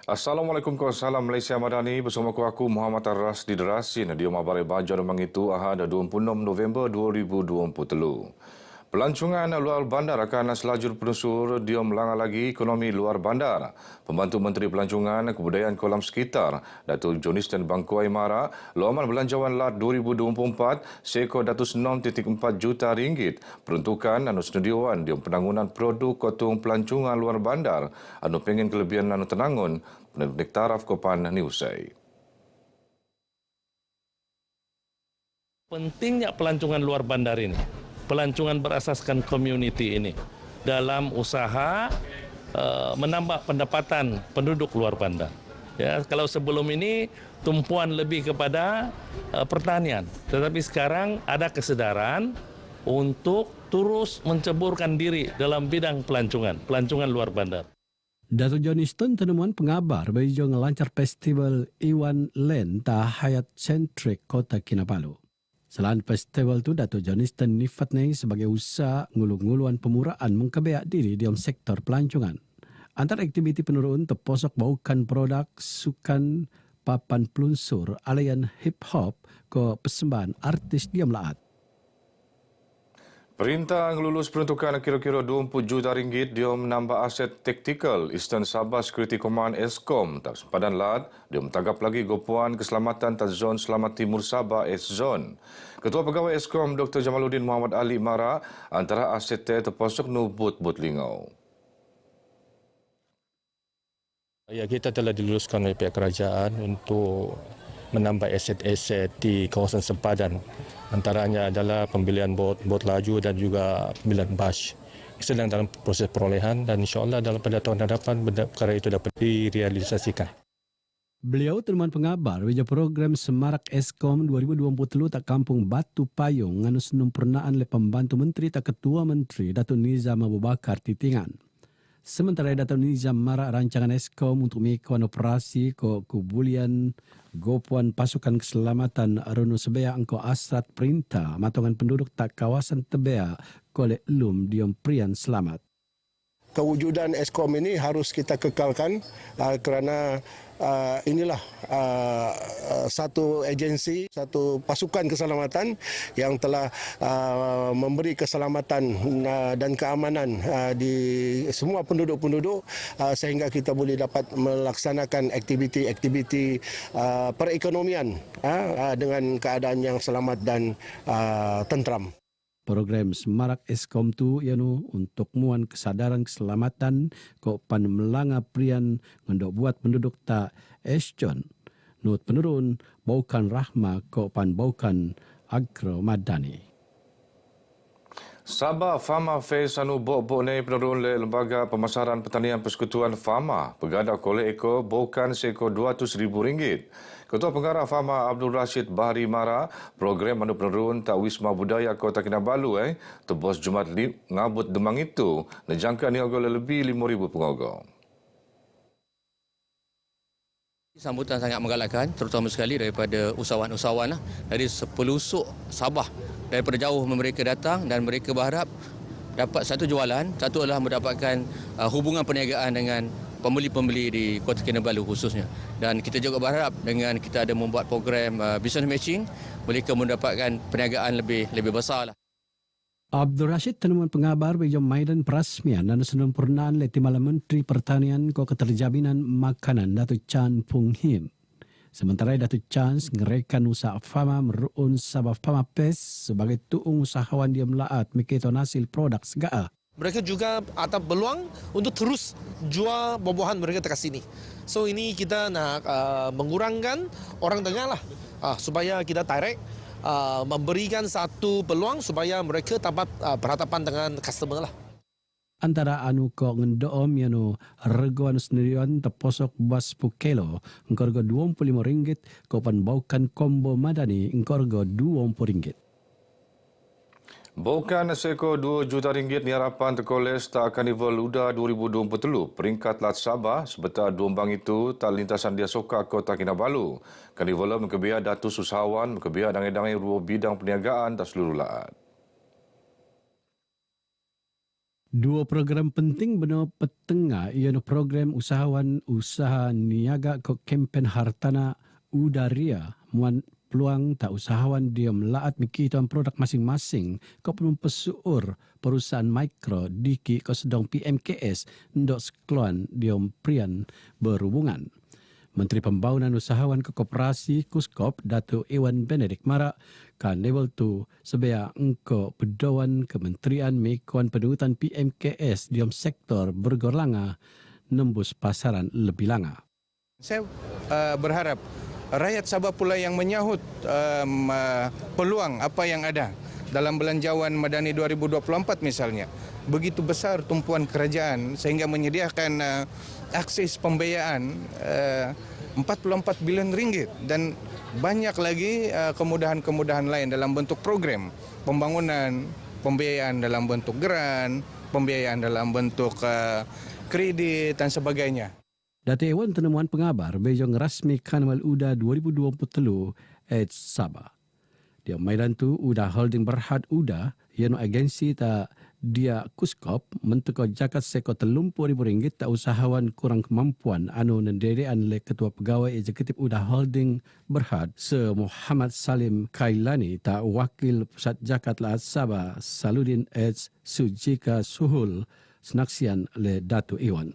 Assalamualaikum salam Malaysia Madani bersama aku Muhammad Arras di Derasin di Rumah Balai Bajar mengitu Ahad 26 November 2023. Pelancongan luar bandar akan selajur penusur dia melanggar lagi ekonomi luar bandar. Pembantu Menteri Pelancongan Kebudayaan Kolam Sekitar, Datuk Joniston Bangkuai Mara, luaman belanjawan LAT 2024 seekor RM6.4 juta. Peruntukan anu senedioan dia penanggunan produk kotung pelancongan luar bandar anu pengen kelebihan anu tenangun penerbit taraf Kopan Newsai. Pentingnya pelancongan luar bandar ini, pelancongan berasaskan community ini dalam usaha menambah pendapatan penduduk luar bandar. Ya, kalau sebelum ini tumpuan lebih kepada pertanian, tetapi sekarang ada kesadaran untuk terus menceburkan diri dalam bidang pelancongan luar bandar. Datuk Joniston tenemuan pengabar bagi ngelancar festival Iwan Len Tahayat Sentrik Kota Kinabalu. Selain festival itu, Datuk Joniston nifatnya sebagai usaha ngulu-nguluan pemuraan mengkebeak diri dalam sektor pelancongan. Antara aktiviti penurun terposok baukan produk sukan papan pelunsur alian hip-hop ke persembahan artis diam laat. Perintah ngelulus peruntukan kira-kira RM20 juta dia menambah aset taktikal Eastern Sabah Security Command ESCOM tak sempadan LAT dia mentagap lagi gopuan keselamatan tak zon selamat timur Sabah S-Zone. Ketua Pegawai ESCOM Dr. Jamaluddin Muhammad Ali Mara antara aset terposok nubut-but lingau. Ya, kita telah diluluskan oleh pihak kerajaan untuk menambah aset-aset di kawasan sempadan. Antaranya adalah pembelian bot laju dan juga pembelian bas. Sedang dalam proses perolehan dan insyaAllah dalam pada tahun hadapan perkara itu dapat direalisasikan. Beliau teman pengabar wajah program Semarak ESCOM 2023 tak kampung Batu Payung nganu senum pernaan le pembantu menteri tak ketua menteri Datuk Nizam Abu Bakar Titingan. Sementara Datuk Nizam marak rancangan ESCOM untuk mengikuti operasi ke kubulian gopuan pasukan keselamatan Rono Sebea engkau asrat perintah matongan penduduk tak kawasan Tebea kolek lum diom prian selamat. Kewujudan ESCOM ini harus kita kekalkan kerana inilah satu agensi, satu pasukan keselamatan yang telah memberi keselamatan dan keamanan di semua penduduk-penduduk sehingga kita boleh dapat melaksanakan aktiviti-aktiviti perekonomian dengan keadaan yang selamat dan tentram. Program Semarak ESCOM tu ianu untuk muan kesadaran keselamatan ko pan melanga prian ngendok buat penduduk tak esjon. Nut penurun baukan rahma ko pan baukan agro madani. Sabah Fama Face anu bok-bok ni penurun le Lembaga Pemasaran Pertanian Persekutuan Fama pegadak kolek ekor baukan seekor RM200,000. Ketua Pengarah Fama Abdul Rashid Bahari Mara, program anu penurun tak Wisma Budaya Kota Kinabalu tebos Jumat ngabut demang itu nejangka niaga lebih 5,000 pengagam. Sambutan sangat menggalakkan terutama sekali daripada usahawan-usahawan dari sepelusuk Sabah daripada jauh mereka datang dan mereka berharap dapat satu jualan, satu adalah mendapatkan hubungan perniagaan dengan pembeli-pembeli di Kota Kinabalu khususnya. Dan kita juga berharap dengan kita ada membuat program business matching, mereka mendapatkan perniagaan lebih besar lah. Abdul Rashid tenemuan pengabar bagi Maidan Perasmian dan sempurnaan le Timbalan Menteri Pertanian ko Keterjaminan Makanan Datuk Chan Pung Him. Sementara Datuk Chan ngerekan usaha Fama merun Sabah Fama Pes sebagai tuung usahawan dia melaat miketon hasil produk segala. Mereka juga ada peluang untuk terus jual buah-buahan mereka dekat sini. So ini kita nak mengurangkan orang tengah lah supaya kita direct memberikan satu peluang supaya mereka dapat berhadapan dengan customer lah. Antara anu ko ngendoom yano rego anu sendirian terposok bas pukelo engkorgo RM25 ko pan baukan combo madani engkorgo RM20. Baukan seekor RM2 juta ni harapan terkoles tak Karnival UDA 2023 peringkat LAT Sabah sebetar dombang itu tak lintasan dia soka Kota Kinabalu. Karnival mengkebiak datus usahawan mengkebiak dangai-dangai bidang perniagaan tak seluruh LAT. Dua program penting benar petengah ialah program usahawan usaha niaga ke kempen hartana udaria muan peluang tak usahawan dia melaat mikitan produk masing-masing ke pesuur perusahaan mikro diki ke sedang PMKS ndok sekluan dia prian berhubungan. Menteri Pembangunan Usahawan ke Koperasi Kuskop Datuk Iwan Benedict Mara kan level tu sebaya engko pedoan Kementerian Mekuan Pendudukan PMKS diom sektor bergorlanga nembus pasaran lebih langa. Saya berharap rakyat Sabah pula yang menyahut peluang apa yang ada dalam Belanjawan Madani 2024 misalnya. Begitu besar tumpuan kerajaan sehingga menyediakan akses pembiayaan 44 bilion ringgit dan banyak lagi kemudahan-kemudahan lain dalam bentuk program pembangunan, pembiayaan dalam bentuk geran, pembiayaan dalam bentuk kredit dan sebagainya. Datuk Ewan Tenemuan Pengabar bejong rasmi Karnaval UDA 2023 at Sabah. Dia maidan tu UDA Holding Berhad UDA yang agensi tak dia Kuskop mentuko jakat seko RM30,000 tak usahawan kurang kemampuan anu nenderean le Ketua Pegawai Eksekutif UDA Holding Berhad Se Muhammad Salim Kailani tak wakil pusat jakat la Sabah Saludin Eds Sujika Suhul senaksian le Datuk Iwan.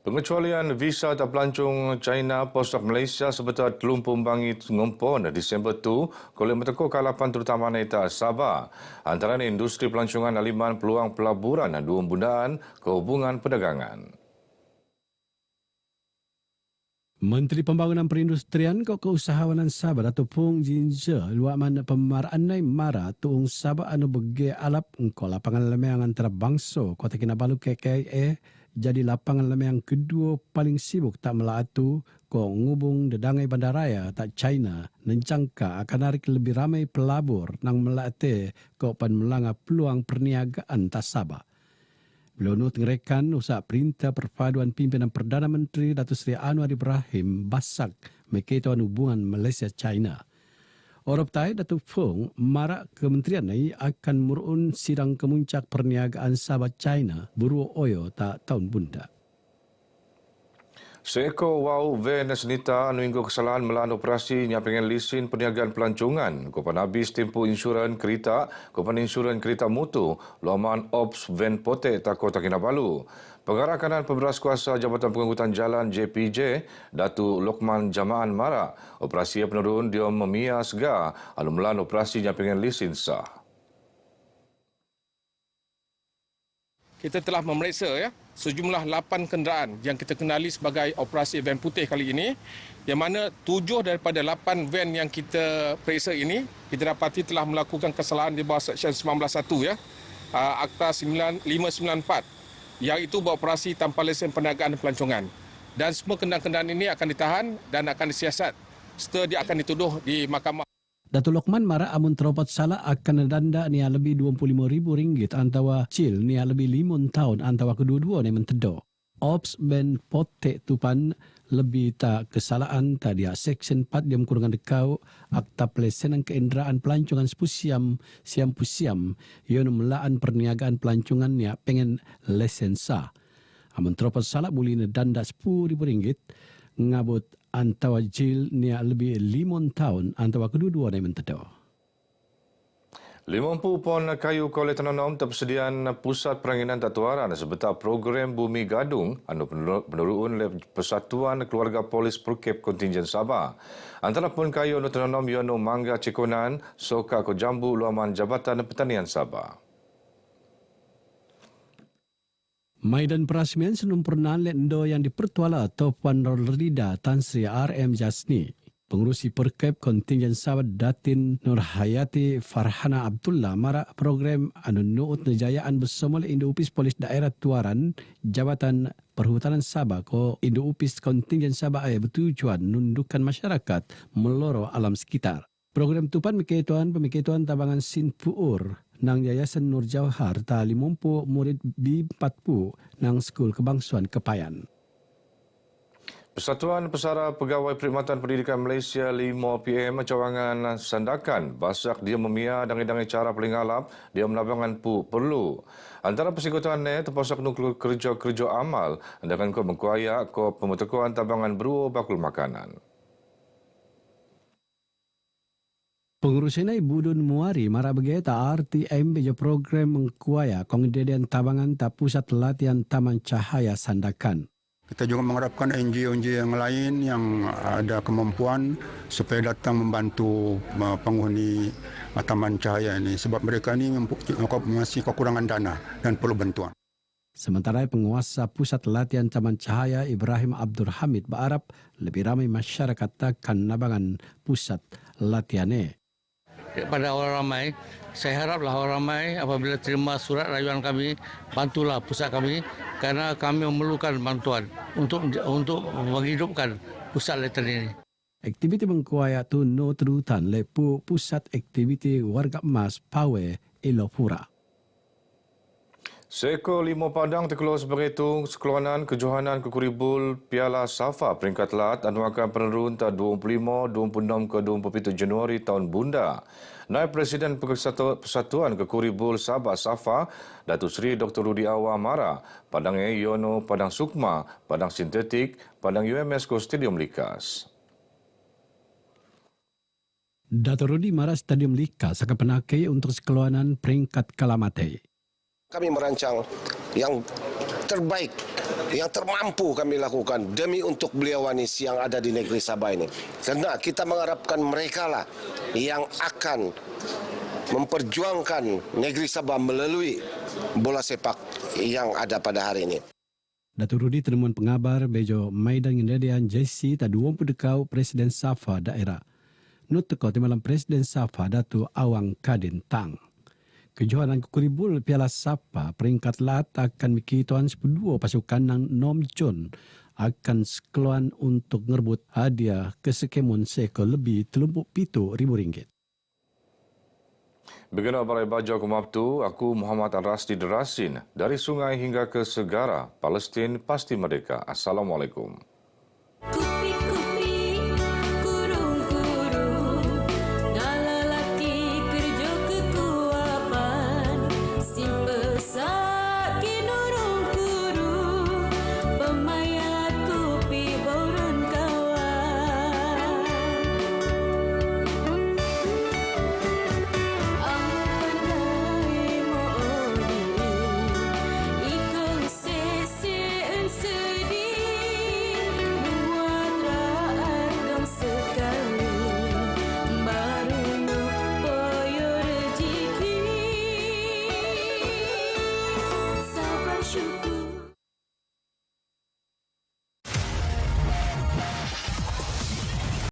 Pengecualian visa tak pelancong China postak Malaysia sebetul telumpung bangi ngompon Disember tu kolej meteko kalapan terutama neta Sabah. Antara industri pelancongan aliman peluang pelaburan dan dua bundaan kehubungan perdagangan. Menteri Pembangunan Perindustrian ke Keusahawanan Sabah Datuk Pung Jinja luaman pemaraan Mara tuung Sabah anu bege alap engko lapangan lemeang antara bangsa Kota Kinabalu KKA jadi lapangan lemeang kedua paling sibuk tak melatu ko ngubung dedangai bandaraya tak China nencangka akan narik lebih ramai pelabur nang melate ko pan melanga peluang perniagaan tak Sabah. Belum tengrekan usaha perintah perpaduan pimpinan Perdana Menteri Datuk Seri Anwar Ibrahim basak mekaitan hubungan Malaysia-China. Orop tai Datuk Fung marak kementerian ini akan murun sidang kemuncak perniagaan Sabah China buru oyo tak tahun bunda. Seekor wau van senita anu inggo kesalahan melaan operasi nyapengen lisin perniagaan pelancongan kopan habis tempoh insuran kereta kopan insuran kereta motor laman Ops van potek tak Kota Kinabalu. Pengarah kanan Pemberas Kuasa Jabatan Pengangkutan Jalan JPJ, Datuk Lokman Jamaan Mara, operasi penurun dia memia sega anu melaan operasi nyapengen lisin sah. Kita telah memeriksa sejumlah 8 kenderaan yang kita kenali sebagai operasi van putih kali ini, yang mana 7 daripada 8 van yang kita periksa ini kita dapati telah melakukan kesalahan di bawah Seksyen 19.1 Akta 594 yang itu beroperasi tanpa lesen perniagaan dan pelancongan. Dan semua kenderaan-kenderaan ini akan ditahan dan akan disiasat serta dia akan dituduh di mahkamah. Datuk Lokman Mara amun teropat salah akan denda nia lebih RM25,000 antawa cil nia lebih 5 tahun antawa kedua-dua ni mentedo. Ops ben potek tupan lebih tak kesalahan tak dia Seksyen 4 dia kurungan dekau Akta Pelesenan Keenderaan Pelancongan Siam pusiam yang melaan perniagaan pelancongan ni pengen lesen sah. Amun teropat salah boleh denda RM10,000 ngabut antawa jil ni lebih 5 tahun antawa kedua-dua ni mentedo. 50 pon kayu kolej Tenanom terpesediaan pusat peranginan tatuaran sebetul program Bumi Gadung anu penurun oleh Persatuan Keluarga Polis Perkep Kontingen Sabah. Antara pun kayu anu Tenanom yono Mangga Cikonan, Soka Ko Jambu luaman Jabatan Pertanian Sabah. Maidan perasmian sempurnaan lendo yang dipertuala Topan Rolrida Tan Sri RM Jasni. Pengurusi Perkep Kontingen Sabah Datin Nurhayati Farhana Abdullah marak program anu nuut nejayaan bersama Indo-Upis Polis Daerah Tuaran Jabatan Perhutanan Sabah ko Indo-Upis Kontingen Sabah bertujuan nundukan masyarakat meloro alam sekitar. Program tupan pemikituan tabangan Sin Puur nang Yayasan Nur Jawhar ta 50 murid B40 nang Skul Kebangsuan Kepayan. Persatuan Pesara Pegawai Perkhidmatan Pendidikan Malaysia 5PM cawangan sandakan basak dia memia dangi-dangi cara paling alap dia menabangan perlu. Antara persekutuan ni terpasak nuklu kerja-kerja amal dengan ko mengkuaya ko pemutekuan tabangan beruo bakul makanan. Pengurusan Budun Muari mara begeta RTM beja program mengkuaya kongdedian tabangan ta pusat latihan Taman Cahaya Sandakan. Kita juga mengharapkan NGO-NGO yang lain yang ada kemampuan supaya datang membantu penghuni Taman Cahaya ini sebab mereka ini masih kekurangan dana dan perlu bantuan. Sementara penguasa pusat latihan Taman Cahaya Ibrahim Abdul Hamid berharap lebih ramai masyarakat takkan nabangan pusat latihannya. Kepada orang ramai, saya haraplah orang ramai apabila terima surat rayuan kami, bantulah pusat kami kerana kami memerlukan bantuan untuk menghidupkan pusat latihan ini. Aktiviti mengkuaya tu no terutan lepu pusat aktiviti warga emas Pawe Elopura. Seko 5 Padang terkeluar sebagai itu sekeluaran kejohanan kekuribul Piala Safa peringkat lat anuakan penerun ta 25-26 ke 27 Januari tahun bunda. Naib Presiden Persatuan Kekuribul Sabah Safa, Datuk Seri Dr. Rudi Awar Mara, Padang Yono, Padang Sukma, Padang Sintetik, Padang UMSCO Stadium Likas. Datuk Rudi Mara Stadium Likas akan penakai untuk sekeluaran peringkat kalamate. Kami merancang yang terbaik, yang termampu kami lakukan demi untuk beliawanis yang ada di negeri Sabah ini. Kerana kita mengharapkan mereka lah yang akan memperjuangkan negeri Sabah melalui bola sepak yang ada pada hari ini. Datuk Rudi temuan pengabar bejo Maidan Ngendedian JC tak 20 dekau Presiden Safa daerah. Nut teko di malam Presiden Safa Datuk Awang Kadin Tang. Kejohanan Kekuribul Piala Safa peringkat lat akan mikituan 12 pasukan nang Nom Chun akan sekeluan untuk ngerebut hadiah kesekemun seko lebih RM37,000. Begina Balai Baja Kumabtu, aku Muhammad Ar-Rasdi Derasin. Dari sungai hingga ke segara, Palestin pasti merdeka. Assalamualaikum. Syukur